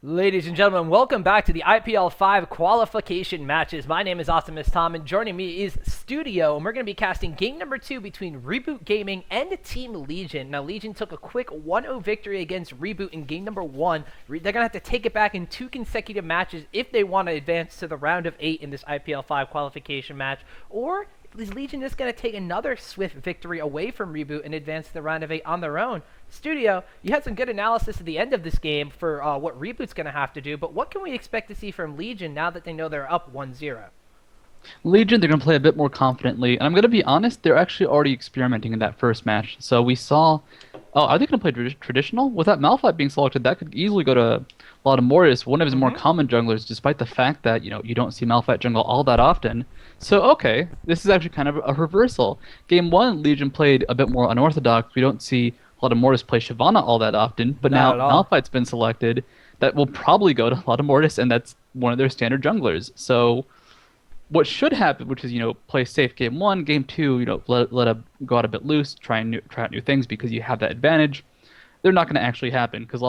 Ladies and gentlemen, welcome back to the IPL 5 qualification matches. My name is Optimus Tom, and joining me is Studio, and we're going to be casting game number 2 between Reboot Gaming and Team Legion. Now, Legion took a quick 1-0 victory against Reboot in game number 1. They're going to have to take it back in 2 consecutive matches if they want to advance to the round of 8 in this IPL 5 qualification match, or is Legion just going to take another swift victory away from Reboot and advance to the round of 8 on their own? Studio, you had some good analysis at the end of this game for what Reboot's going to have to do, but what can we expect to see from Legion now that they know they're up 1-0? Legion, they're going to play a bit more confidently, and I'm going to be honest, they're actually already experimenting in that first match. So we saw, are they going to play traditional? With that Malphite being selected, that could easily go to Mortis, one of his more common junglers, despite the fact that, you don't see Malphite jungle all that often. So, okay, this is actually kind of a reversal. Game 1, Legion played a bit more unorthodox. We don't see Mortis play Shyvana all that often, but now Malphite's been selected. That will probably go to Mortis, and that's one of their standard junglers. So what should happen, which is, play safe game 1, game 2, let him go out a bit loose, try out new things because you have that advantage. They're not going to actually happen because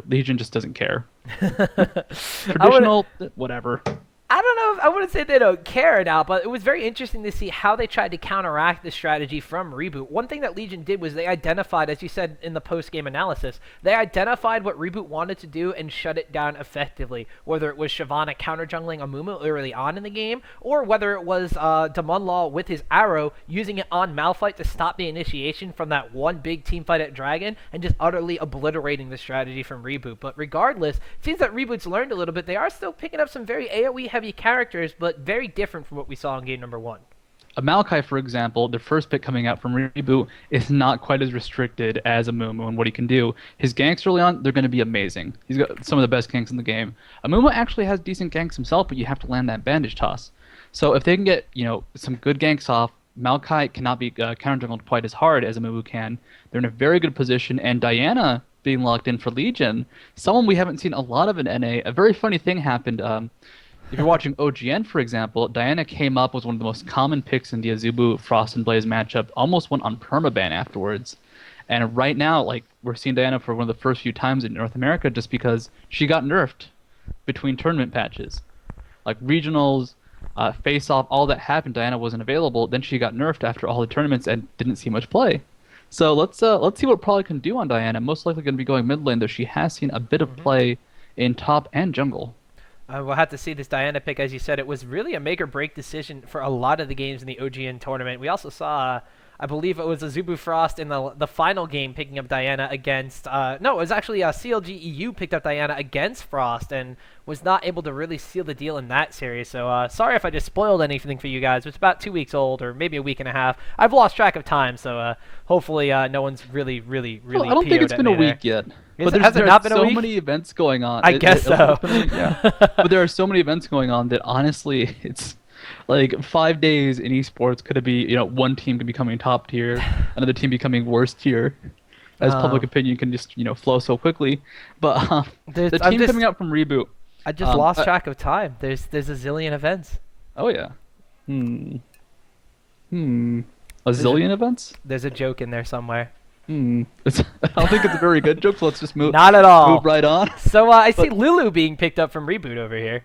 Legion just doesn't care. Traditional, whatever. I don't know if I wouldn't say they don't care now, but it was very interesting to see how they tried to counteract the strategy from Reboot. One thing that Legion did was they identified, as you said in the post-game analysis, they identified what Reboot wanted to do and shut it down effectively. Whether it was Shyvana counter-jungling Amumu early on in the game, or whether it was Damunlaw with his arrow using it on Malphite to stop the initiation from that one big team fight at Dragon and just utterly obliterating the strategy from Reboot. But regardless, it seems that Reboot's learned a little bit. They are still picking up some very AoE heavy characters, but very different from what we saw in game number 1. A Maokai, for example, the first pick coming out from Reboot, is not quite as restricted as Amumu and what he can do. His ganks early on, they're going to be amazing. He's got some of the best ganks in the game. Amumu actually has decent ganks himself, but you have to land that bandage toss. So if they can get, some good ganks off, Maokai cannot be counter-jungled quite as hard as Amumu can. They're in a very good position, and Diana being locked in for Legion, someone we haven't seen a lot of in NA. A very funny thing happened. If you're watching OGN, for example, Diana came up with one of the most common picks in the Azubu Frost and Blaze matchup, almost went on permaban afterwards. And right now, we're seeing Diana for one of the first few times in North America just because she got nerfed between tournament patches. Regionals, face-off, all that happened, Diana wasn't available. Then she got nerfed after all the tournaments and didn't see much play. So let's see what Prolly can do on Diana. Most likely going to be going mid lane, though she has seen a bit of play in top and jungle. We'll have to see this Diana pick. As you said, it was really a make-or-break decision for a lot of the games in the OGN tournament. We also saw, I believe it was Azubu Frost in the final game picking up Diana against... no, it was actually CLG EU picked up Diana against Frost and was not able to really seal the deal in that series. So sorry if I just spoiled anything for you guys. It's about 2 weeks old or maybe a week and a half. I've lost track of time, so hopefully no one's really Well, I don't think it's been a week yet. But Has it not been a week? So many events going on. I guess so. Yeah. But there are so many events going on that honestly, it's 5 days in esports could be, one team could be becoming top tier, another team becoming worst tier, as public opinion can just, flow so quickly. But the team coming out from Reboot. I just lost track of time. There's a zillion events. Oh yeah. A zillion events? There's a joke in there somewhere. I don't think it's a very good joke, so let's just move. Not at all. Move right on. So I see Lulu being picked up from Reboot over here.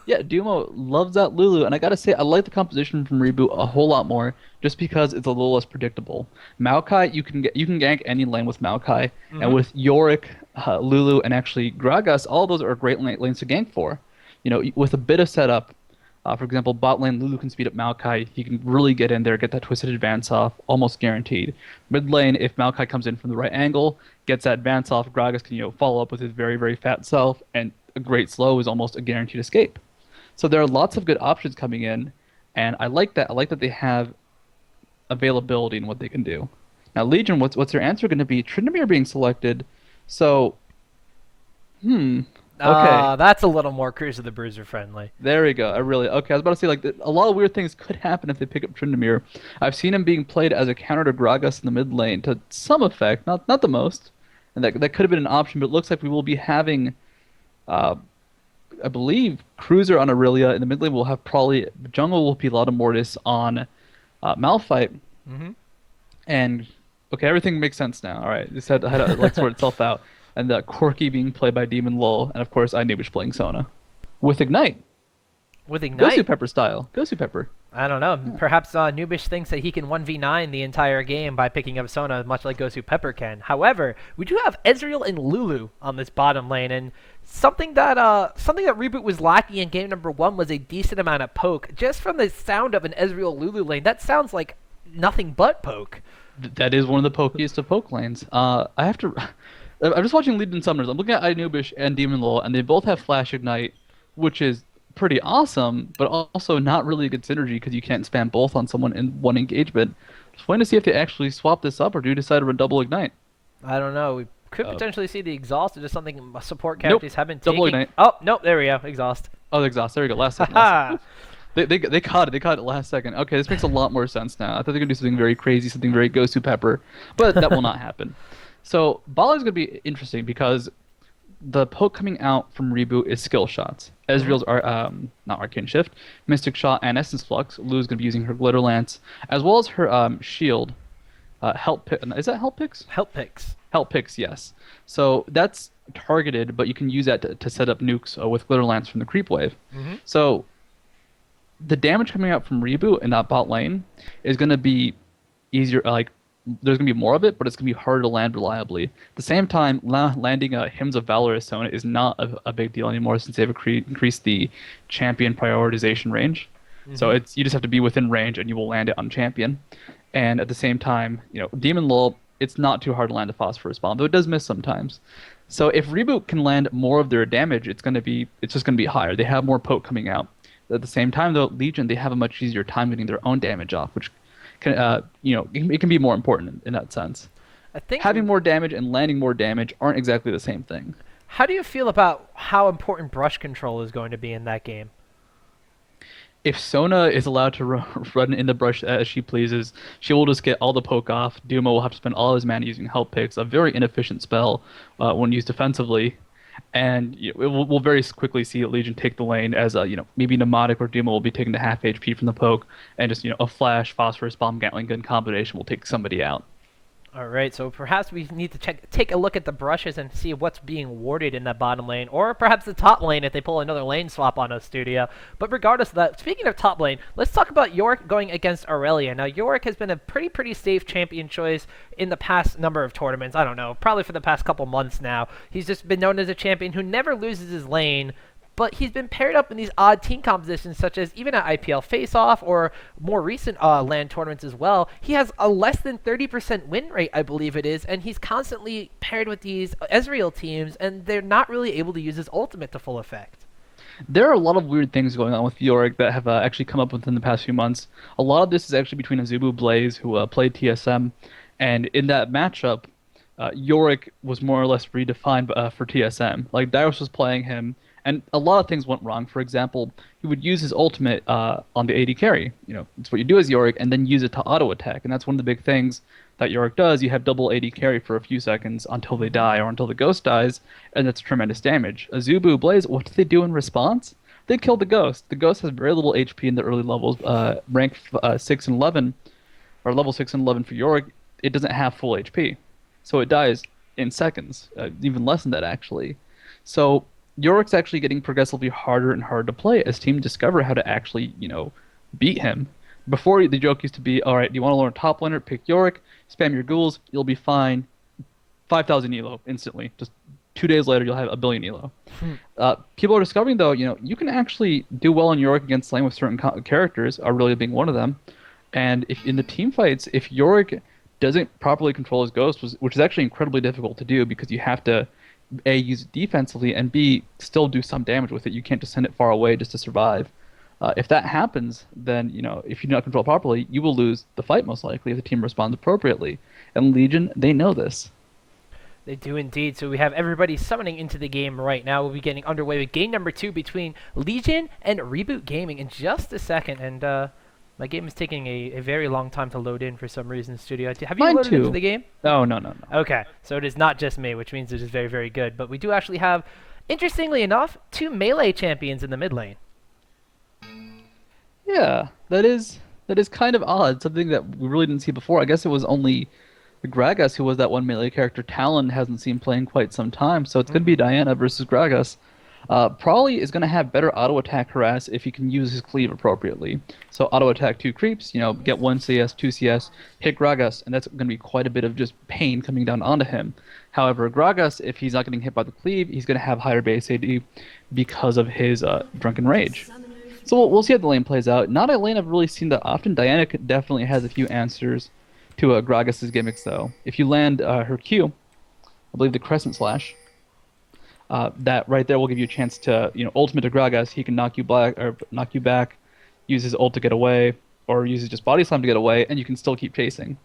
Yeah, Dumo loves that Lulu, and I gotta say, I like the composition from Reboot a whole lot more, just because it's a little less predictable. Maokai, you can gank any lane with Maokai, and with Yorick, Lulu, and actually Gragas, all those are great lanes to gank for. With a bit of setup, for example, bot lane, Lulu can speed up Maokai. He can really get in there, get that twisted advance off, almost guaranteed. Mid lane, if Maokai comes in from the right angle, gets that advance off, Gragas can follow up with his very, very fat self, and a great slow is almost a guaranteed escape. So there are lots of good options coming in, and I like that. I like that they have availability in what they can do. Now, Legion, what's their answer going to be? Tryndamere being selected, so okay. That's a little more Cruise of the Bruiser friendly. There we go. Okay, I was about to say, a lot of weird things could happen if they pick up Tryndamere. I've seen him being played as a counter to Gragas in the mid lane to some effect, not the most, and that could have been an option. But it looks like we will be having, I believe, Cruiser on Aurelia. In the mid lane, we'll have probably jungle will be Mortis on Malphite, and okay, everything makes sense now. All right, this had to sort itself out. and Corki being played by Demon Lol, and of course Inubish playing Sona. With Ignite. With Gosu Ignite, Pepper style. Gosu Pepper. I don't know. Perhaps Nubish thinks that he can 1v9 the entire game by picking up Sona, much like Gosu Pepper can. However, we do have Ezreal and Lulu on this bottom lane, and something that Reboot was lacking in game number 1 was a decent amount of poke. Just from the sound of an Ezreal Lulu lane, that sounds like nothing but poke. That is one of the pokiest of poke lanes. I have to. I'm just watching Legion Summoners. I'm looking at Inubish and Demon Lol, and they both have Flash Ignite, which is pretty awesome, but also not really a good synergy because you can't spam both on someone in one engagement. Just waiting to see if they actually swap this up or do decide to run double Ignite. I don't know. We could potentially see the exhaust or just something support Nope. characters have been taking. Double Ignite. Oh, nope, there we go. Exhaust. Oh, the exhaust. There we go. Last second. Ha! They caught it. They caught it last second. Okay, this makes a lot more sense now. I thought they were going to do something very crazy, something very Gosu Pepper, but that will not happen. So Bala is going to be interesting because the poke coming out from Reboot is skill shots. Ezreal's not Arcane Shift, Mystic Shot, and Essence Flux. Lu's going to be using her Glitter Lance, as well as her shield. Is that Help Picks? Help picks. Help Picks, yes. So that's targeted, but you can use that to set up nukes with Glitter Lance from the creep wave. Mm-hmm. So the damage coming out from Reboot in that bot lane is going to be easier. There's going to be more of it, but it's going to be harder to land reliably. At the same time, landing Hymns of Valor as Sona is not a big deal anymore since they've increased the champion prioritization range. Mm-hmm. So you just have to be within range and you will land it on champion. And at the same time, Demon Lol, it's not too hard to land a Phosphorus Bomb, though it does miss sometimes. So if Reboot can land more of their damage, it's just going to be higher. They have more poke coming out. At the same time, though, Legion, they have a much easier time getting their own damage off, which it can be more important in that sense. I think having more damage and landing more damage aren't exactly the same thing. How do you feel about how important brush control is going to be in that game? If Sona is allowed to run in the brush as she pleases, she will just get all the poke off. Duma will have to spend all his mana using Help Picks, a very inefficient spell when used defensively. And we'll very quickly see Legion take the lane as maybe Pneumatic or Duma will be taking the half HP from the poke, and just a Flash, Phosphorus, Bomb, Gatling gun combination will take somebody out. All right, so perhaps we need to take a look at the brushes and see what's being warded in that bottom lane, or perhaps the top lane if they pull another lane swap on us, Studio. But regardless of that, speaking of top lane, let's talk about Yorick going against Aurelia. Now, Yorick has been a pretty safe champion choice in the past number of tournaments. I don't know, probably for the past couple months now. He's just been known as a champion who never loses his lane, but he's been paired up in these odd team compositions, such as even at IPL Face-Off or more recent LAN tournaments as well. He has a less than 30% win rate, I believe it is, and he's constantly paired with these Ezreal teams, and they're not really able to use his ultimate to full effect. There are a lot of weird things going on with Yorick that have actually come up within the past few months. A lot of this is actually between Azubu Blaze, who played TSM, and in that matchup, Yorick was more or less redefined for TSM. Like, Darius was playing him, and a lot of things went wrong. For example, he would use his ultimate on the AD carry. It's what you do as Yorick, and then use it to auto-attack. And that's one of the big things that Yorick does. You have double AD carry for a few seconds until they die or until the Ghost dies, and that's tremendous damage. Azubu, Blaze, what do they do in response? They kill the Ghost. The Ghost has very little HP in the early levels. Rank 6 and 11, or level 6 and 11 for Yorick, it doesn't have full HP. So it dies in seconds, even less than that, actually. So Yorick's actually getting progressively harder and harder to play as teams discover how to actually, beat him. Before, the joke used to be, all right, do you want to learn top laner? Pick Yorick, spam your ghouls, you'll be fine. 5,000 elo instantly. Just 2 days later, you'll have a billion elo. People are discovering, though, you can actually do well in Yorick against lane with certain characters, Aurelia being one of them. And if in the team fights, if Yorick doesn't properly control his Ghost, which is actually incredibly difficult to do because you have to A, use it defensively, and B, still do some damage with it. You can't just send it far away just to survive. If that happens, then, if you do not control properly, you will lose the fight most likely if the team responds appropriately. And Legion, they know this. They do indeed. So we have everybody summoning into the game right now. We'll be getting underway with game number 2 between Legion and Reboot Gaming in just a second. And my game is taking a very long time to load in for some reason, Studio. Have you loaded into the game? No. Okay, so it is not just me, which means it is very, very good. But we do actually have, interestingly enough, 2 melee champions in the mid lane. Yeah, that is kind of odd. Something that we really didn't see before. I guess it was only Gragas, who was that one melee character, Talon hasn't seen play in quite some time, so it's going to be Diana versus Gragas. Probably is going to have better auto attack harass if he can use his cleave appropriately. So auto attack 2 creeps, get 1 CS, 2 CS, hit Gragas, and that's going to be quite a bit of just pain coming down onto him. However, Gragas, if he's not getting hit by the cleave, he's going to have higher base AD because of his Drunken Rage. So we'll see how the lane plays out. Not a lane I've really seen that often. Diana definitely has a few answers to Gragas' gimmicks, though. If you land her Q, I believe the Crescent Slash, that right there will give you a chance to, ultimate to Gragas. He can knock you back, use his ult to get away, or uses just Body Slam to get away, and you can still keep chasing.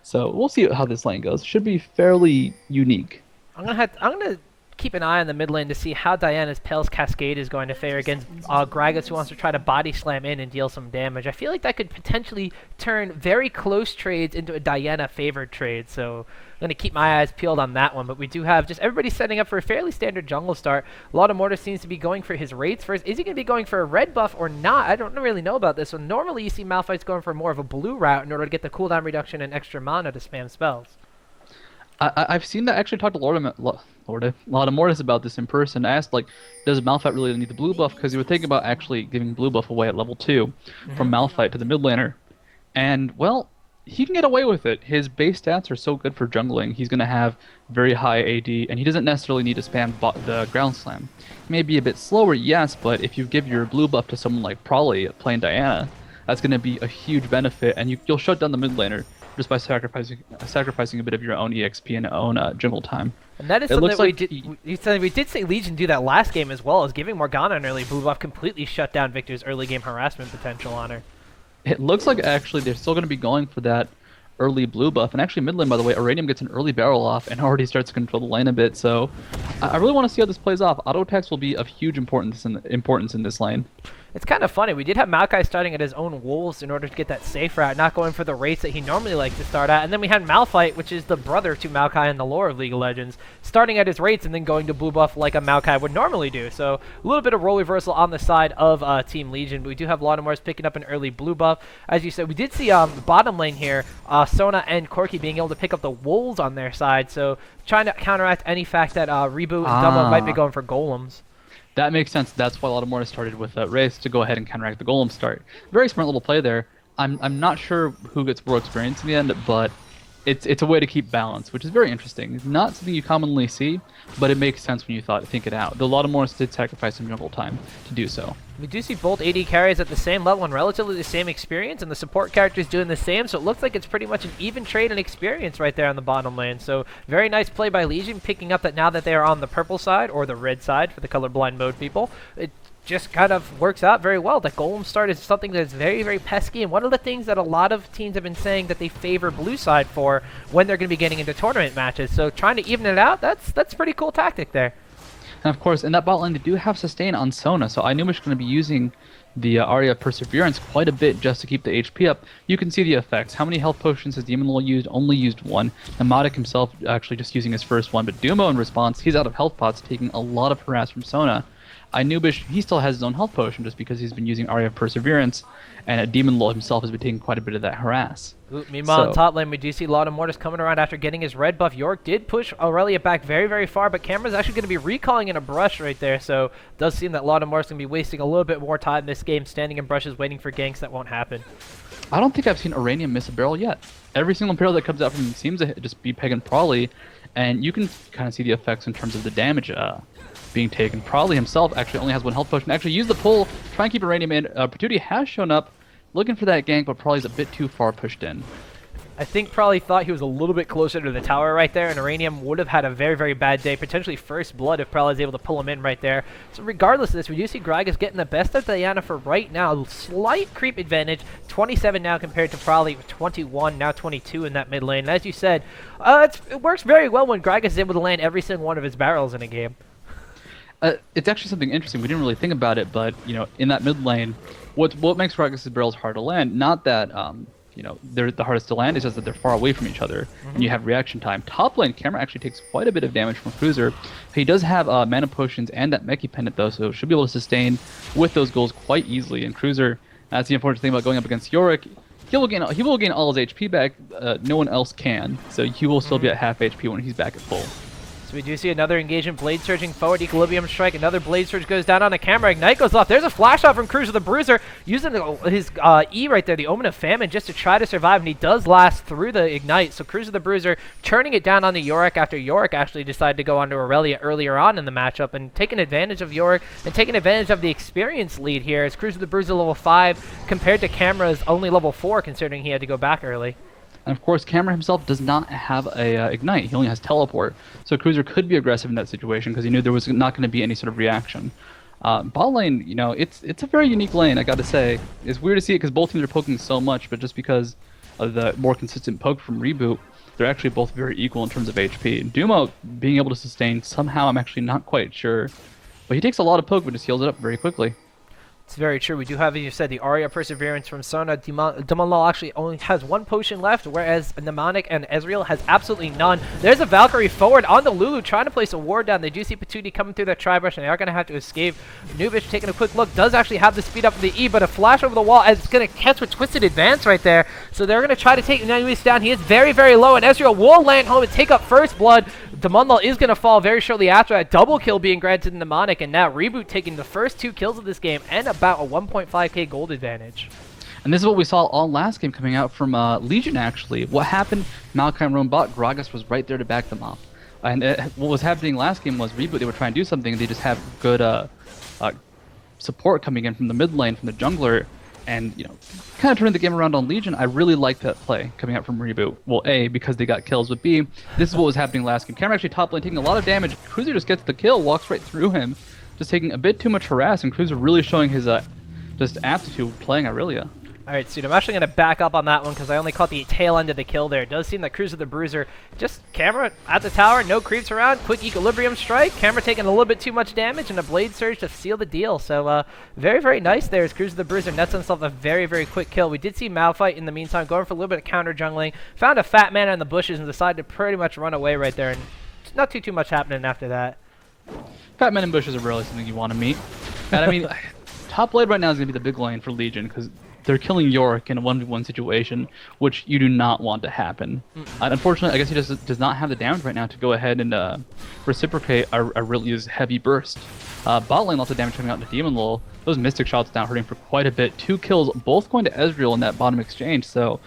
So we'll see how this lane goes. Should be fairly unique. I'm gonna keep an eye on the mid lane to see how Diana's Pale's Cascade is going to fare against Gragas, who wants to try to body slam in and deal some damage. I feel like that could potentially turn very close trades into a Diana favored trade, so I'm going to keep my eyes peeled on that one. But we do have just everybody setting up for a fairly standard jungle start. Mortis seems to be going for his raids first. Is he going to be going for a red buff or not? I don't really know about this one. Normally you see Malphite's going for more of a blue route in order to get the cooldown reduction and extra mana to spam spells. I've seen that. Actually talked to Mortis about this in person. I asked, does Malphite really need the blue buff? Because you were thinking about actually giving blue buff away at level 2 from Malphite to the mid laner. And, well, he can get away with it. His base stats are so good for jungling. He's going to have very high AD, and he doesn't necessarily need to spam the ground slam. He may be a bit slower, yes, but if you give your blue buff to someone like Probably playing Diana, that's going to be a huge benefit, and you'll shut down the mid laner just by sacrificing a bit of your own EXP and own jungle time. And that is something that we did say Legion do that last game as well, as giving Morgana an early blue buff completely shut down Victor's early game harassment potential on her. It looks like actually they're still going to be going for that early blue buff. And actually mid lane, by the way, Iranium gets an early barrel off and already starts to control the lane a bit. So I really want to see how this plays off. Auto attacks will be of huge importance in this lane. It's kind of funny. We did have Maokai starting at his own wolves in order to get that safe route, not going for the rates that he normally likes to start at. And then we had Malphite, which is the brother to Maokai in the lore of League of Legends, starting at his rates and then going to blue buff like a Maokai would normally do. So a little bit of role reversal on the side of Team Legion. But we do have Mortis picking up an early blue buff. As you said, we did see bottom lane here, Sona and Corki being able to pick up the wolves on their side. So trying to counteract any fact that Reboot and Dumbo might be going for golems. That makes sense. That's why a lot of Mortis started with Wraith to go ahead and counteract the Golem start. Very smart little play there. I'm not sure who gets more experience in the end, but it's a way to keep balance, which is very interesting. Not something you commonly see, but it makes sense when you think it out. Though a lot of Mortis did sacrifice some jungle time to do so. We do see both AD carries at the same level and relatively the same experience, and the support characters doing the same, so it looks like it's pretty much an even trade in experience right there on the bottom lane. So very nice play by Legion, picking up that now that they are on the purple side, or the red side for the colorblind mode people, it just kind of works out very well. The Golem start is something that's very, very pesky, and one of the things that a lot of teams have been saying that they favor blue side for when they're going to be getting into tournament matches. So trying to even it out, that's a pretty cool tactic there. And of course, in that bot lane, they do have sustain on Sona, so Inuyasha's going to be using the Aria of Perseverance quite a bit just to keep the HP up. You can see the effects. How many health potions has Demon Lord used? Only used one. Namotic himself actually just using his first one, but Dumo in response, he's out of health pots, taking a lot of harass from Sona. Inubish, he still has his own health potion just because he's been using Aria of Perseverance, and Demon Lord himself has been taking quite a bit of that harass. Meanwhile, in top lane, we do see Mortis coming around after getting his red buff. York did push Aurelia back very, very far, but Camera's actually going to be recalling in a brush right there, so it does seem that Mortis going to be wasting a little bit more time in this game, standing in brushes, waiting for ganks that won't happen. I don't think I've seen Iranium miss a barrel yet. Every single barrel that comes out from him seems to just be pegging Probably, and you can kind of see the effects in terms of the damage being taken. Probably himself actually only has one health potion. Actually use the pull, try and keep Iranium in. Patootie has shown up, looking for that gank, but Probably's a bit too far pushed in. I think Probably thought he was a little bit closer to the tower right there, and Iranium would have had a very, very bad day, potentially first blood if Probably was able to pull him in right there. So regardless of this, we do see Gragas getting the best of Diana for right now. Slight creep advantage, 27 now compared to Probably 21, now 22 in that mid lane. And as you said, it works very well when Gragas is able to land every single one of his barrels in a game. It's actually something interesting. We didn't really think about it, but in that mid lane, what makes Gragas' barrels hard to land? Not that they're the hardest to land, it's just that they're far away from each other, and you have reaction time. Top lane, Camera actually takes quite a bit of damage from Cruiser. He does have mana potions and that Meki Pendant though, so should be able to sustain with those goals quite easily. And Cruiser, that's the important thing about going up against Yorick. he will gain all his HP back. No one else can, so he will still be at half HP when he's back at full. So we do see another engagement, Blade surging forward, Equilibrium Strike, another Blade Surge goes down on the camera, Ignite goes off. There's a flash shot from Cruiser the Bruiser, using his E right there, the Omen of Famine, just to try to survive, and he does last through the Ignite. So Cruiser the Bruiser turning it down on the Yorick after Yorick actually decided to go onto Aurelia earlier on in the matchup, and taking advantage of Yorick, and taking advantage of the experience lead here, as Cruiser the Bruiser level 5, compared to Camera's only level 4, considering he had to go back early. And of course, Camera himself does not have a Ignite. He only has Teleport. So Cruiser could be aggressive in that situation because he knew there was not going to be any sort of reaction. Bot lane, you know, it's a very unique lane, I got to say. It's weird to see it because both teams are poking so much, but just because of the more consistent poke from Reboot, they're actually both very equal in terms of HP. Duma being able to sustain, somehow I'm actually not quite sure. But he takes a lot of poke, but just heals it up very quickly. It's very true. We do have, as you said, the Arya Perseverance from Sona. Damanlal actually only has 1 potion left, whereas Mnemonic and Ezreal has absolutely none. There's a Valkyrie forward on the Lulu trying to place a ward down. They do see Patootie coming through that Tri-Brush, and they are going to have to escape. Nubish taking a quick look, does actually have the speed up of the E, but a flash over the wall, as it's going to catch with Twisted Advance right there. So they're going to try to take Nubish down. He is very, very low, and Ezreal will land home and take up first blood. Damanlal is going to fall very shortly after that. Double kill being granted to Mnemonic, and now Reboot taking the first 2 kills of this game and about a 1.5k gold advantage. And this is what we saw all last game coming out from Legion, actually. What happened, Maokai roam bot, Gragas was right there to back them up. And what was happening last game was Reboot, they were trying to do something, and they just have good support coming in from the mid lane, from the jungler, and, you know, kind of turning the game around on Legion. I really like that play coming out from Reboot. Well, A, because they got kills, but B, this is what was happening last game. Camera actually top lane taking a lot of damage. Cruiser just gets the kill, walks right through him, just taking a bit too much harass, and Cruiser really showing his just aptitude playing Aurelia. Alright, Suit, I'm actually going to back up on that one because I only caught the tail end of the kill there. It does seem that Cruiser the Bruiser, just Camera at the tower, no creeps around, quick Equilibrium Strike, Camera taking a little bit too much damage, and a Blade Surge to seal the deal. So, very, very nice there as Cruiser the Bruiser nets himself a very, very quick kill. We did see Malphite in the meantime going for a little bit of counter jungling, found a fat man in the bushes and decided to pretty much run away right there, and not too much happening after that. Fat men in bushes are really something you want to meet. And I mean, top lane right now is going to be the big lane for Legion because they're killing Yorick in a 1v1 situation, which you do not want to happen. Unfortunately, I guess he just does not have the damage right now to go ahead and reciprocate Aurelia's heavy burst. Bot lane lots of damage coming out to Demon Lul. Those Mystic shots now hurting for quite a bit. 2 kills, both going to Ezreal in that bottom exchange. So,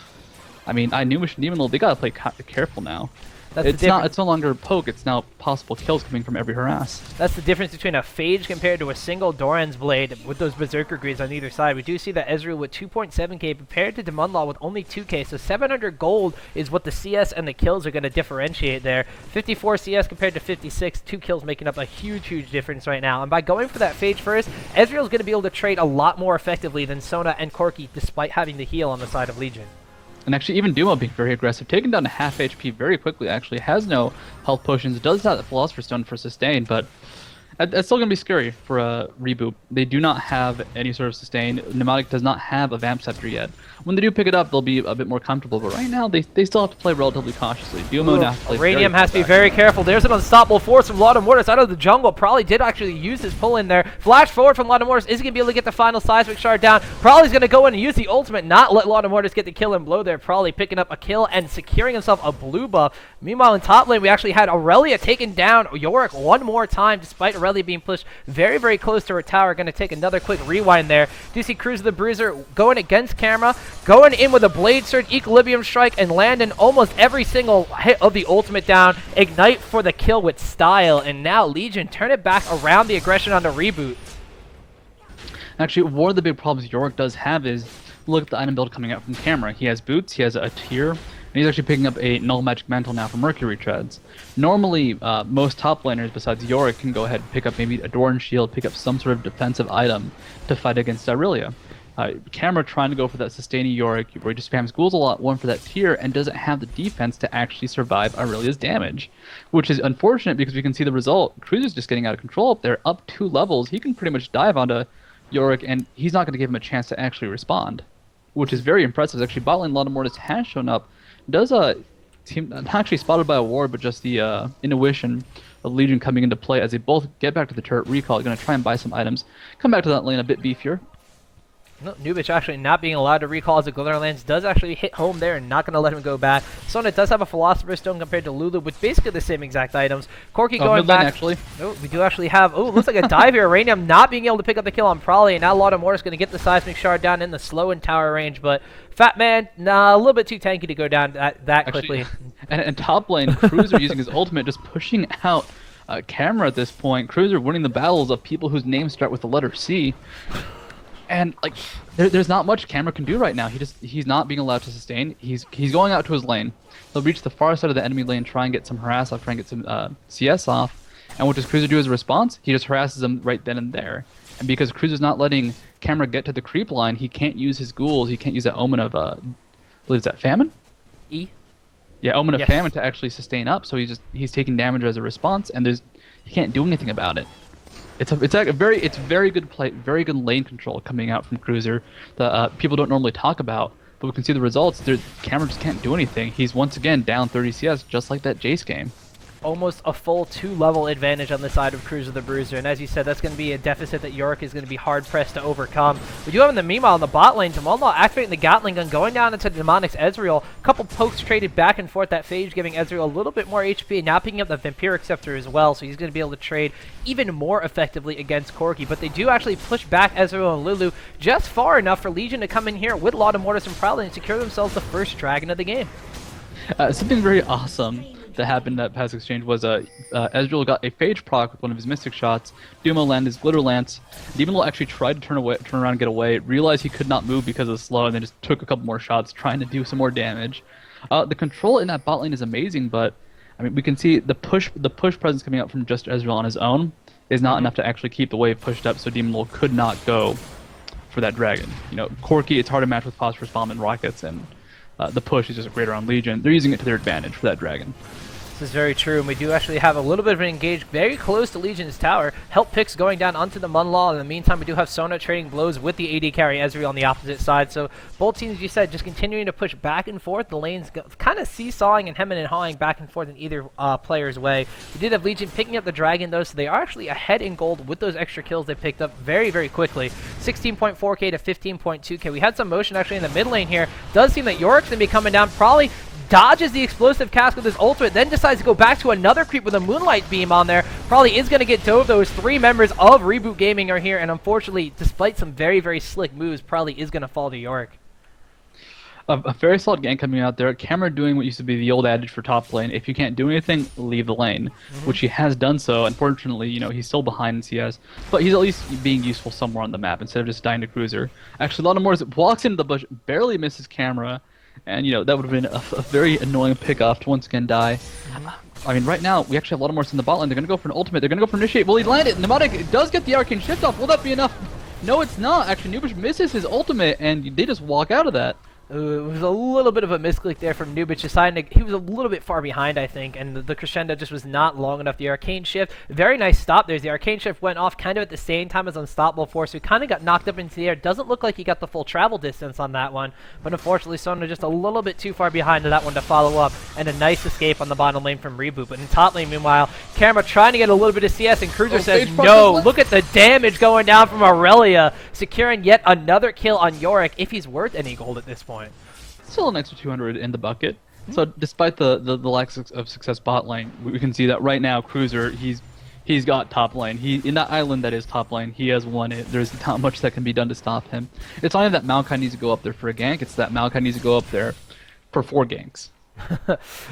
I mean, I knew Demon Lul, they gotta play careful now. It's no longer poke, it's now possible kills coming from every harass. That's the difference between a Phage compared to a single Doran's Blade with those Berserker Greaves on either side. We do see that Ezreal with 2.7k compared to Damanlal with only 2k, so 700 gold is what the CS and the kills are going to differentiate there. 54 CS compared to 56, 2 kills making up a huge, huge difference right now. And by going for that Phage first, Ezreal's going to be able to trade a lot more effectively than Sona and Corki, despite having the heal on the side of Legion. And actually, even Duma being very aggressive, taking down to half HP very quickly, actually has no health potions, does have the Philosopher's Stone for sustain, but that's still going to be scary for a Reboot. They do not have any sort of sustain. Mnemonic does not have a Vamp Scepter yet. When they do pick it up, they'll be a bit more comfortable, but right now, they still have to play relatively cautiously. Duma now has to play Radium has to be very careful. There's an unstoppable force from Laud Mortis out of the jungle. Probably did actually use his pull in there. Flash forward from Laud Mortis. Is he going to be able to get the final Seismic Shard down? Probably's going to go in and use the ultimate, not let Laud Mortis get the kill and blow there. Probably picking up a kill and securing himself a blue buff. Meanwhile, in top lane, we actually had Aurelia taking down Yorick one more time, despite Aurelia being pushed very, very close to her tower. Going to take another quick rewind there. Do you see Cruiser the Bruiser going against Camera, going in with a Blade Surge, Equilibrium Strike, and landing almost every single hit of the ultimate down. Ignite for the kill with style, and now Legion turn it back around the aggression on the Reboot. Actually, one of the big problems Yorick does have is, look at the item build coming out from Camera. He has boots, he has a tier, and he's actually picking up a Null Magic Mantle now from Mercury Treads. Normally, most top laners besides Yorick can go ahead and pick up maybe a Doran Shield, pick up some sort of defensive item to fight against Aurelia. Camera trying to go for that sustaining Yorick, where he just spams ghouls a lot, one for that tier, and doesn't have the defense to actually survive Aurelia's damage. Which is unfortunate because we can see the result. Cruiser's just getting out of control up there, up 2 levels. He can pretty much dive onto Yorick, and he's not going to give him a chance to actually respond. Which is very impressive. Actually, bot lane Laud Mortis has shown up. Does seem not actually spotted by a ward, but just the intuition of Legion coming into play as they both get back to the turret recall. Going to try and buy some items. Come back to that lane a bit beefier. No, Nubich actually not being allowed to recall as a Glitter Lance does actually hit home there and not going to let him go back. Sona does have a Philosopher's Stone compared to Lulu with basically the same exact items. Corki going back. Actually. Oh, we do actually have, looks like a dive here. Rainium not being able to pick up the kill on Prolly, and now Laudamour is going to get the Seismic Shard down in the slow and tower range, but Fat Man, nah, a little bit too tanky to go down that quickly. And top lane, Cruiser using his ultimate, just pushing out Camera at this point. Cruiser winning the battles of people whose names start with the letter C. And like, there's not much Camera can do right now. He's not being allowed to sustain. He's going out to his lane. He'll reach the far side of the enemy lane, try and get some harass off, try and get some CS off. And what does Cruiser do as a response? He just harasses him right then and there. And because Cruiser's not letting Camera get to the creep line, he can't use his ghouls. He can't use that Omen of, I believe it's that Famine? E? Yeah, Omen of Famine to actually sustain up. So he's taking damage as a response, and he can't do anything about it. It's very good play, very good lane control coming out from Cruiser that people don't normally talk about, but we can see the results. Camera just can't do anything. He's once again down 30 CS, just like that Jace game. Almost a full 2-level advantage on the side of Cruiser the Bruiser, and as you said, that's going to be a deficit that Yorick is going to be hard-pressed to overcome. We do have in the meanwhile in the bot lane, Jamalnaw activating the Gatling gun, going down into Demonix Ezreal. A couple pokes traded back and forth, that Phage giving Ezreal a little bit more HP, now picking up the Vampiric Scepter as well, so he's going to be able to trade even more effectively against Corki. But they do actually push back Ezreal and Lulu just far enough for Legion to come in here with Laudamour and Prowler and secure themselves the first dragon of the game. Something very awesome that happened at past exchange was Ezreal got a Phage proc with one of his Mystic shots. Dumo landed his Glitter Lance. Demonlo actually tried to turn around and get away, realized he could not move because of the slow, and then just took a couple more shots trying to do some more damage. The control in that bot lane is amazing, but I mean we can see the push presence coming out from just Ezreal on his own is not enough to actually keep the wave pushed up, so Demonlo could not go for that dragon. You know, Corki, it's hard to match with Phosphorus Bomb and Rockets, and the push is just greater on Legion. They're using it to their advantage for that dragon. This is very true, and we do actually have a little bit of an engage very close to Legion's tower. Help picks going down onto the Munlaw. In the meantime, we do have Sona trading blows with the AD carry Ezreal on the opposite side. So both teams, as you said, just continuing to push back and forth. The lanes kind of seesawing and hemming and hawing back and forth in either player's way. We did have Legion picking up the dragon, though, so they are actually ahead in gold with those extra kills they picked up very, very quickly. 16.4k to 15.2k. We had some motion actually in the mid lane here. Does seem that Yorick's going to be coming down. Probably dodges the explosive cast with his ultimate, then decides to go back to another creep with a Moonlight Beam on there. Probably is going to get dove. Those three members of Reboot Gaming are here, and unfortunately, despite some very, very slick moves, probably is going to fall to Yorick. A very solid gank coming out there. Camera doing what used to be the old adage for top lane: if you can't do anything, leave the lane. Which he has done so. Unfortunately, you know, he's still behind in CS, but he's at least being useful somewhere on the map instead of just dying to Cruiser. Actually, Laudamour walks into the bush, barely misses Camera, and you know that would have been a very annoying pick-off to once again die. I mean, right now we actually have Laudamour in the bot lane. They're gonna go for an ultimate. They're gonna go for initiate. Will he land it? Pneumatic does get the arcane shift off. Will that be enough? No, it's not. Actually, Nubish misses his ultimate, and they just walk out of that. It was a little bit of a misclick there from Nubich, deciding he was a little bit far behind, I think, and the crescendo just was not long enough. The Arcane Shift, very nice stop there. The Arcane Shift went off kind of at the same time as Unstoppable Force, so he kind of got knocked up into the air. Doesn't look like he got the full travel distance on that one, but unfortunately Sona just a little bit too far behind to that one to follow up, and a nice escape on the bottom lane from Reboot. But in top lane, meanwhile, Camera trying to get a little bit of CS, and Cruiser says no. Look at the damage going down from Aurelia, securing yet another kill on Yorick, if he's worth any gold at this point. Still an extra 200 in the bucket. So despite the lack of success bot lane, we can see that right now Cruiser, he's got top lane. In that island that is top lane, he has won it. There's not much that can be done to stop him. It's not even that Maokai needs to go up there for a gank, it's that Maokai needs to go up there for 4 ganks.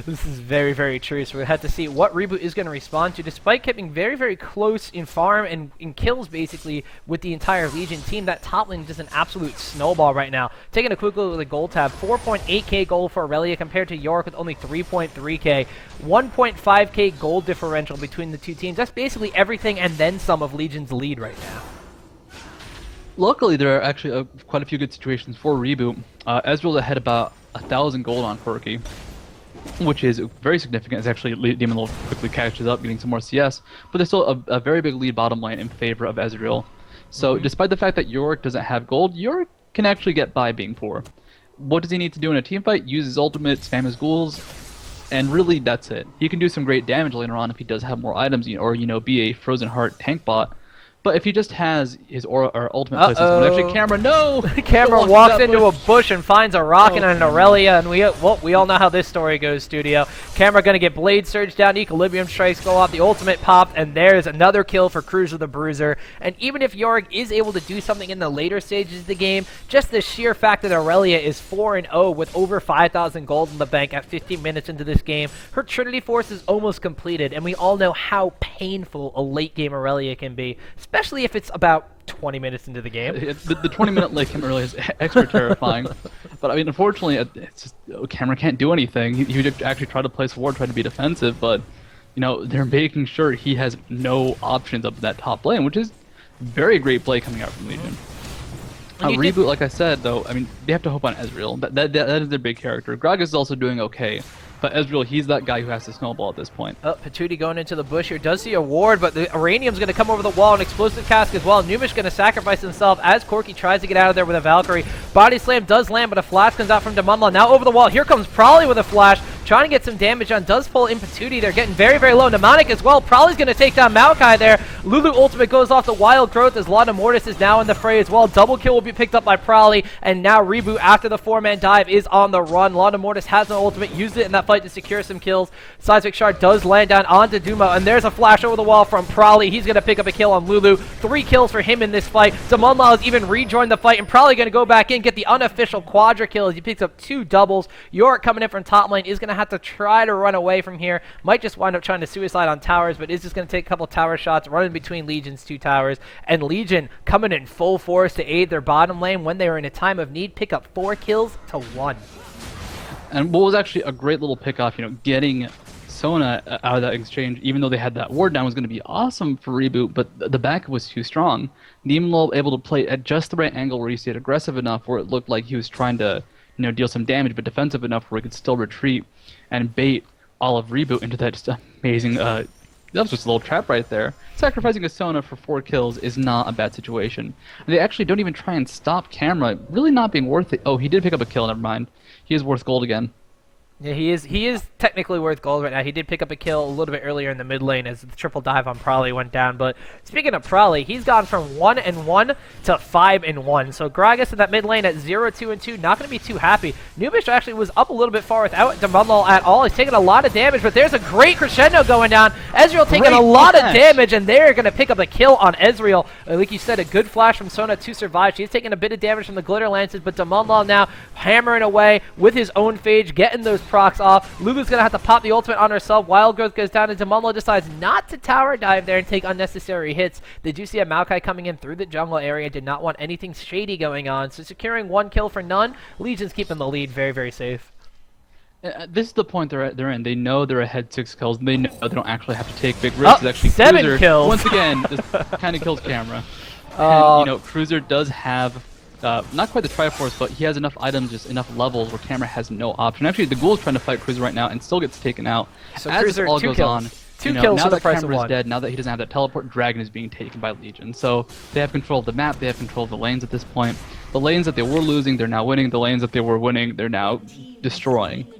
This is very, very true. So we have to see what Reboot is going to respond to, despite keeping very, very close in farm and in kills, basically, with the entire Legion team. That top lane is just an absolute snowball right now. Taking a quick look at the gold tab, 4.8k gold for Aurelia compared to Yorick with only 3.3k. 1.5k gold differential between the two teams. That's basically everything and then some of Legion's lead right now. Luckily, there are actually quite a few good situations for Reboot. Ezreal's ahead about 1,000 gold on Corki, which is very significant, as actually Demon Lord quickly catches up, getting some more CS, but there's still a very big lead bottom lane in favor of Ezreal. So despite the fact that Yorick doesn't have gold, Yorick can actually get by being poor. What does he need to do in a team fight? Use his ultimate, spam his ghouls, and really that's it. He can do some great damage later on if he does have more items, or be a Frozen Heart tank bot, But if he just has his aura or ultimate places, when actually camera, no! Camera walks into a bush and finds a rocket and an Aurelia, and we all know how this story goes, Studio. Camera gonna get Blade Surge down, Equilibrium Strikes go off, the ultimate popped, and there's another kill for Cruiser the Bruiser. And even if Yorick is able to do something in the later stages of the game, just the sheer fact that Aurelia is 4-0 with over 5,000 gold in the bank at 15 minutes into this game, her Trinity Force is almost completed, and we all know how painful a late game Aurelia can be, especially if it's about 20 minutes into the game. The 20-minute late game Aurelia is extra terrifying. But I mean, unfortunately, it's just Camera can't do anything. He would actually try to place a ward, try to be defensive, but you know they're making sure he has no options up that top lane, which is very great play coming out from Legion. Reboot, like I said, though, I mean, they have to hope on Ezreal. That is their big character. Gragas is also doing okay, but Ezreal, he's that guy who has to snowball at this point. Patootie going into the bush here. Does see a ward, but the Uranium's going to come over the wall. An explosive cask as well. Numish going to sacrifice himself as Corki tries to get out of there with a Valkyrie. Body slam does land, but a flash comes out from Damunla. Now over the wall. Here comes Prowly with a flash. Trying to get some damage on. Does pull in Patootie. They're getting very, very low. Mnemonic as well. Prowly's going to take down Maokai there. Lulu ultimate goes off the Wild Growth as Lana Mortis is now in the fray as well. Double kill will be picked up by Prowly. And now Reboot, after the 4-man dive, is on the run. Lana Mortis has an ultimate. Used it in that fight to secure some kills. Seismic Shard does land down onto Duma, and there's a flash over the wall from Prowly. He's going to pick up a kill on Lulu. 3 kills for him in this fight. Damunla has even rejoined the fight and probably going to go back in, get the unofficial quadra kill as he picks up 2 doubles. Yorick coming in from top lane is going to have to try to run away from here. Might just wind up trying to suicide on towers, but is just going to take a couple tower shots, running between Legion's 2 towers. And Legion coming in full force to aid their bottom lane when they are in a time of need. Pick up 4 kills to 1. And what was actually a great little pick-off, getting Sona out of that exchange, even though they had that ward down, was going to be awesome for Reboot, but the back was too strong. Nimlo able to play at just the right angle where he stayed aggressive enough where it looked like he was trying to deal some damage, but defensive enough where he could still retreat and bait all of Reboot into that just amazing, that was just a little trap right there. Sacrificing a Sona for 4 kills is not a bad situation. And they actually don't even try and stop Camera, really not being worth it. Oh, he did pick up a kill, never mind. He is worth gold again. Yeah, he is technically worth gold right now. He did pick up a kill a little bit earlier in the mid lane as the triple dive on Prowly went down. But speaking of Prowly, he's gone from 1-1 to 5-1. So Gragas in that mid lane at 0-2-2, not going to be too happy. Nubish actually was up a little bit far without Damunla at all. He's taking a lot of damage, but there's a great crescendo going down. Ezreal taking a lot of damage, and they're going to pick up a kill on Ezreal. Like you said, a good flash from Sona to survive. She's taking a bit of damage from the Glitter Lances, but Damunla now hammering away with his own phage, getting those procs off. Lulu's going to have to pop the ultimate on herself. Wild Growth goes down, and Damunla decides not to tower dive there and take unnecessary hits. They do see a Maokai coming in through the jungle area. Did not want anything shady going on. So securing 1 kill for none. Legion's keeping the lead very, very safe. This is the point they're in. They know they're ahead 6 kills. They know they don't actually have to take big risks. Oh, actually, 7 Cruiser, kills. once again, just kind of kills Camera. And, Cruiser does have not quite the Triforce, but he has enough items, just enough levels where Camera has no option. Actually, the Ghoul is trying to fight Cruiser right now and still gets taken out. So as Cruiser, this all 2 goes kills. on, 2 kills now for the that price of Camera's 1. dead, now that he doesn't have that teleport, Dragon is being taken by Legion. So they have control of the map, they have control of the lanes at this point. The lanes that they were losing, they're now winning. The lanes that they were winning, they're now destroying.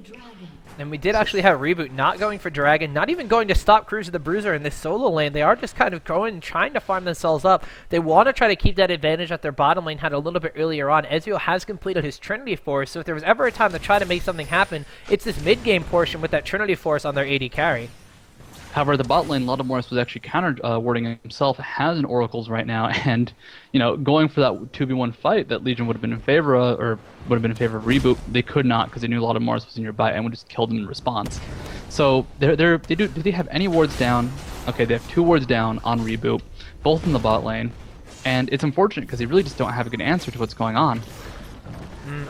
And we did actually have Reboot not going for Dragon, not even going to stop Cruiser the Bruiser in this solo lane. They are just kind of going and trying to farm themselves up. They want to try to keep that advantage that their bottom lane had a little bit earlier on. Ezreal has completed his Trinity Force, so if there was ever a time to try to make something happen, it's this mid-game portion with that Trinity Force on their AD carry. However, the bot lane, Lana Morris was actually counter-warding himself, has an Oracles right now, and, going for that 2v1 fight that Legion would have been in favor of, or would have been in favor of Reboot, they could not because they knew Lana Morris was nearby and would just kill them in response. So, do they have any wards down? Okay, they have 2 wards down on Reboot, both in the bot lane, and it's unfortunate because they really just don't have a good answer to what's going on.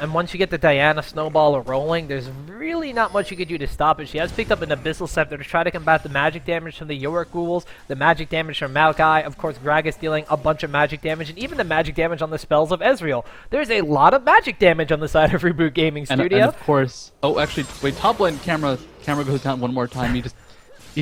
And once you get the Diana snowball rolling, there's really not much you could do to stop it. She has picked up an Abyssal Scepter to try to combat the magic damage from the Yorick Ghouls, the magic damage from Maokai, of course Gragas dealing a bunch of magic damage, and even the magic damage on the spells of Ezreal. There's a lot of magic damage on the side of Reboot Gaming Studio. And of course, oh actually, wait, top lane Camera goes down one more time.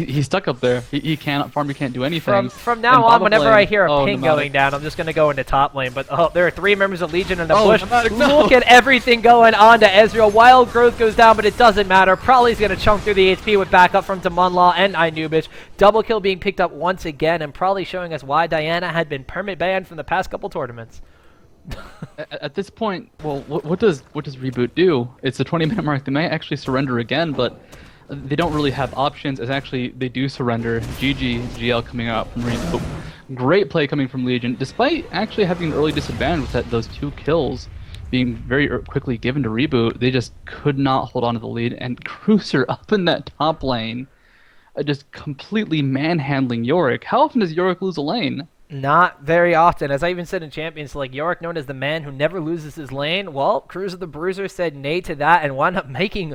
He's stuck up there. He can't farm. He can't do anything. From now And on, bottom whenever lane- I hear a oh, ping Pneumatic. going down, I'm just gonna go into top lane. But there are 3 members of Legion in the Oh, bush. Pneumatic, no. Look at everything going on to Ezreal. Wild growth goes down, but it doesn't matter. Probably's gonna chunk through the HP with backup from Damunlaw and Inubish. Double kill being picked up once again, and probably showing us why Diana had been permit banned from the past couple tournaments. At this point, well, what does Reboot do? It's the 20-minute mark. They may actually surrender again, but they don't really have options. As actually, they do surrender. GG GL coming out from Reboot. Great play coming from Legion, despite actually having an early disadvantage with those 2 kills being very quickly given to Reboot. They just could not hold on to the lead, and Cruiser up in that top lane, just completely manhandling Yorick. How often does Yorick lose a lane? Not very often. As I even said in Champions, like Yorick, known as the man who never loses his lane. Well, Cruiser the Bruiser said nay to that and wound up making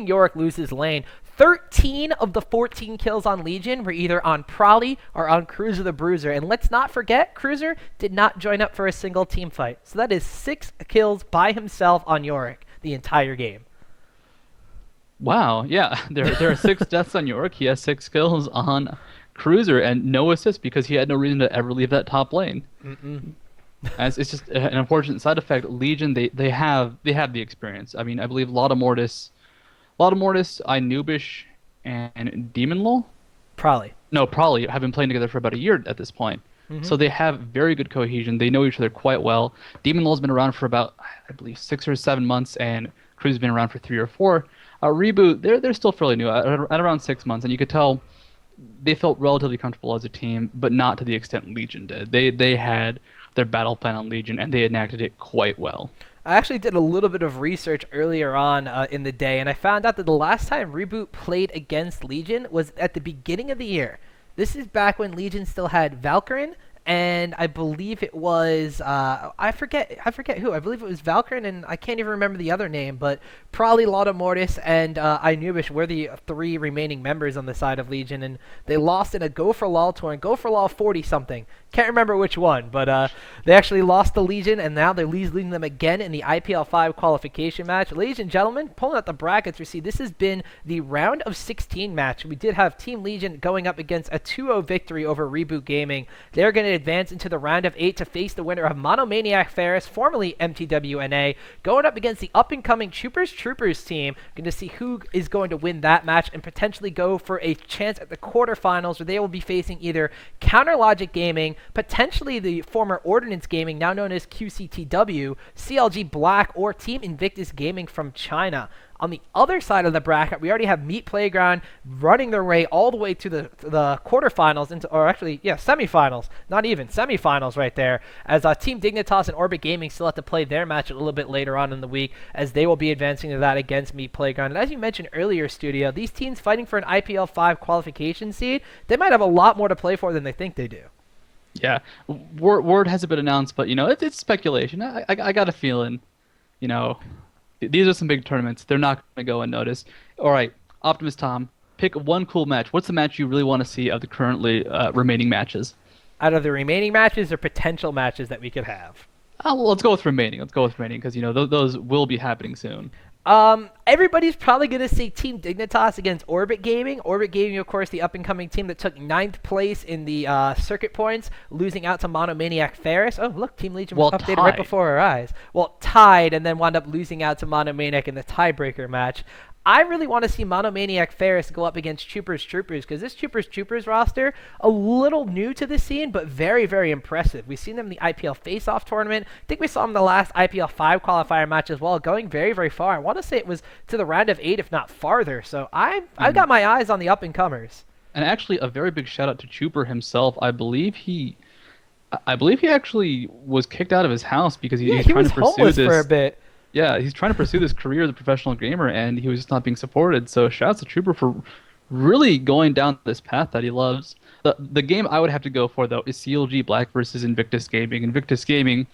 Yorick lose his lane. 13 of the 14 kills on Legion were either on Prolly or on Cruiser the Bruiser. And let's not forget, Cruiser did not join up for a single team fight. So that is 6 kills by himself on Yorick the entire game. Wow, yeah. There are 6 deaths on Yorick. He has 6 kills on Cruiser and no assist because he had no reason to ever leave that top lane. As it's just an unfortunate side effect. Legion, they have the experience. I mean, I believe Mortis, Inubish, and Demon Lul. Probably. No, probably have been playing together for about a year at this point. So they have very good cohesion. They know each other quite well. Demon Lul's been around for about, I believe, 6 or 7 months, and Cruiser's been around for 3 or 4. Reboot, they're still fairly new, at around 6 months, and you could tell they felt relatively comfortable as a team, but not to the extent Legion did. They had their battle plan on Legion, and they enacted it quite well. I actually did a little bit of research earlier on in the day, and I found out that the last time Reboot played against Legion was at the beginning of the year. This is back when Legion still had Valkyrin, and I believe it was I forget who. I believe it was Valkyrin, and I can't even remember the other name, but probably Mortis and Inubish were the 3 remaining members on the side of Legion, and they lost in a Go for LOL tournament, Go for LOL 40-something. Can't remember which one, but they actually lost the Legion, and now they're losing them again in the IPL 5 qualification match. Ladies and gentlemen, pulling out the brackets, we see this has been the round of 16 match. We did have Team Legion going up against a 2-0 victory over Reboot Gaming. They're going to advance into the round of 8 to face the winner of Monomaniac Ferris, formerly MTWNA, going up against the up-and-coming Troopers team. Going to see who is going to win that match and potentially go for a chance at the quarterfinals, where they will be facing either Counter Logic Gaming, potentially the former Ordnance Gaming, now known as QCTW, CLG Black, or Team Invictus Gaming from China. On the other side of the bracket, we already have Meat Playground running their way all the way to the quarterfinals, semifinals. Not even, semifinals right there, as Team Dignitas and Orbit Gaming still have to play their match a little bit later on in the week, as they will be advancing to that against Meat Playground. And as you mentioned earlier, Studio, these teams fighting for an IPL 5 qualification seed, they might have a lot more to play for than they think they do. Yeah, word hasn't been announced, but it's speculation. I got a feeling, these are some big tournaments. They're not going to go unnoticed. All right, Optimus Tom, pick one cool match. What's the match you really want to see of the currently remaining matches? Out of the remaining matches or potential matches that we could have? Well, let's go with remaining. Because those will be happening soon. Everybody's probably going to see Team Dignitas against Orbit Gaming. Orbit Gaming, of course, the up-and-coming team that took 9th place in the circuit points, losing out to Monomaniac Ferris. Oh, look, Team Legion was updated right before our eyes. Well, tied, and then wound up losing out to Monomaniac in the tiebreaker match. I really want to see Monomaniac Ferris go up against Troopers, because this Troopers roster, a little new to the scene, but very, very impressive. We've seen them in the IPL Face-Off tournament. I think we saw them in the last IPL 5 qualifier match as well, going very, very far. I want to say it was to the round of 8, if not farther. So I've got my eyes on the up-and-comers. And actually, a very big shout-out to Trooper himself. I believe he actually was kicked out of his house because he's trying to pursue homeless this for a bit. Yeah, he's trying to pursue this career as a professional gamer, and he was just not being supported. So shouts to Trooper for really going down this path that he loves. The game I would have to go for, though, is CLG Black versus Invictus Gaming. Invictus Gaming,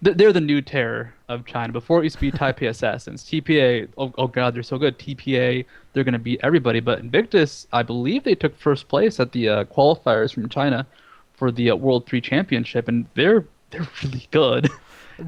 they're the new terror of China. Before it used to be Taipei Assassins. TPA, oh god, they're so good. TPA, they're going to beat everybody. But Invictus, I believe they took first place at the qualifiers from China for the World 3 Championship, and they're really good.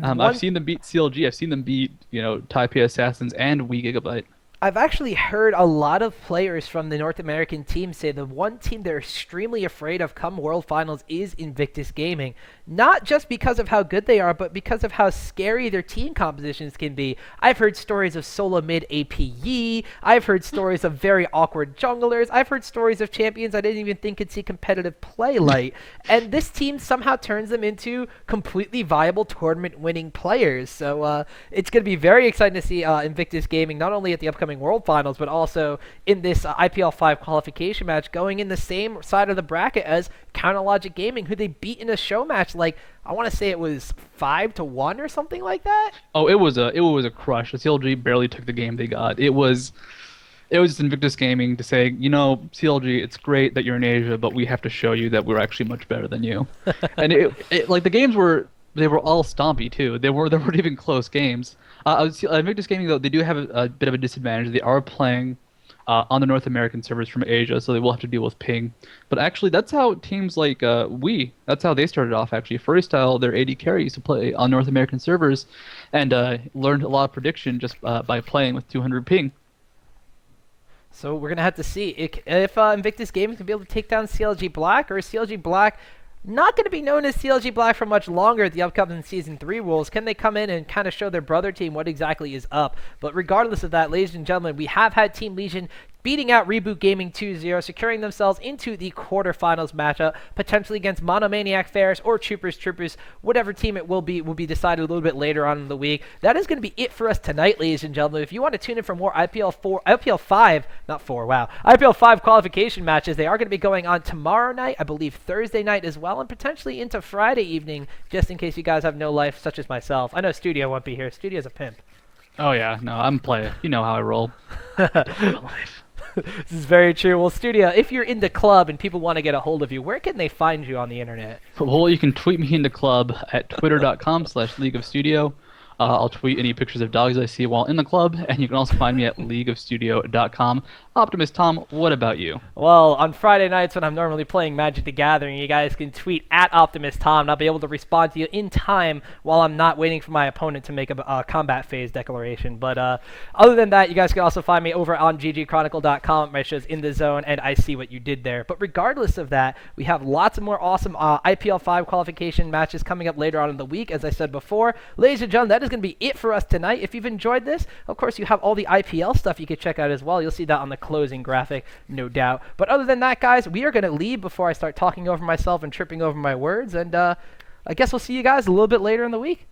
I've seen them beat CLG. I've seen them beat, Taipei Assassins and We Gigabyte. I've actually heard a lot of players from the North American team say the one team they're extremely afraid of come World Finals is Invictus Gaming. Not just because of how good they are, but because of how scary their team compositions can be. I've heard stories of solo mid APE. I've heard stories of very awkward junglers. I've heard stories of champions I didn't even think could see competitive play light. And this team somehow turns them into completely viable tournament-winning players. So it's going to be very exciting to see Invictus Gaming not only at the upcoming World Finals, but also in this IPL 5 qualification match, going in the same side of the bracket as Counterlogic Gaming, who they beat in a show match. Like, I want to say it was 5-1 or something like that. Oh, it was a crush. The CLG barely took the game they got. It was just Invictus Gaming to say, CLG, it's great that you're in Asia, but we have to show you that we're actually much better than you. And like the games they were all stompy too. They weren't even close games. Invictus Gaming, though, they do have a bit of a disadvantage. They are playing on the North American servers from Asia, so they will have to deal with ping. But actually, that's how teams like that's how they started off, actually. Furrystyle, their AD carry, used to play on North American servers and learned a lot of prediction just by playing with 200 ping. So we're going to have to see if Invictus Gaming can be able to take down CLG Black, or is CLG Black not going to be known as CLG Black for much longer at the upcoming Season 3 rules. Can they come in and kind of show their brother team what exactly is up? But regardless of that, ladies and gentlemen, we have had Team Legion beating out Reboot Gaming 2-0, securing themselves into the quarterfinals matchup, potentially against Monomaniac Ferris or Troopers, whatever team it will be decided a little bit later on in the week. That is going to be it for us tonight, ladies and gentlemen. If you want to tune in for more IPL 5 qualification matches, they are going to be going on tomorrow night, I believe Thursday night as well, and potentially into Friday evening, just in case you guys have no life, such as myself. I know Studio won't be here. Studio's a pimp. Oh yeah, no, I'm playing. You know how I roll. Life. This is very true. Well, Studio, if you're in the club and people want to get a hold of you, where can they find you on the internet? Well, you can tweet me in the club at twitter.com/leagueofstudio. I'll tweet any pictures of dogs I see while in the club, and you can also find me at leagueofstudio.com. Optimus Tom, what about you? Well, on Friday nights when I'm normally playing Magic the Gathering, you guys can tweet at Optimus Tom, and I'll be able to respond to you in time while I'm not waiting for my opponent to make a combat phase declaration. But other than that, you guys can also find me over on ggchronicle.com. My show's In the Zone, and I see what you did there. But regardless of that, we have lots of more awesome IPL 5 qualification matches coming up later on in the week, as I said before. Ladies and gentlemen, that is going to be it for us tonight. If you've enjoyed this, of course, you have all the IPL stuff you can check out as well. You'll see that on the closing graphic, no doubt. But other than that, guys, we are going to leave before I start talking over myself and tripping over my words. And I guess we'll see you guys a little bit later in the week.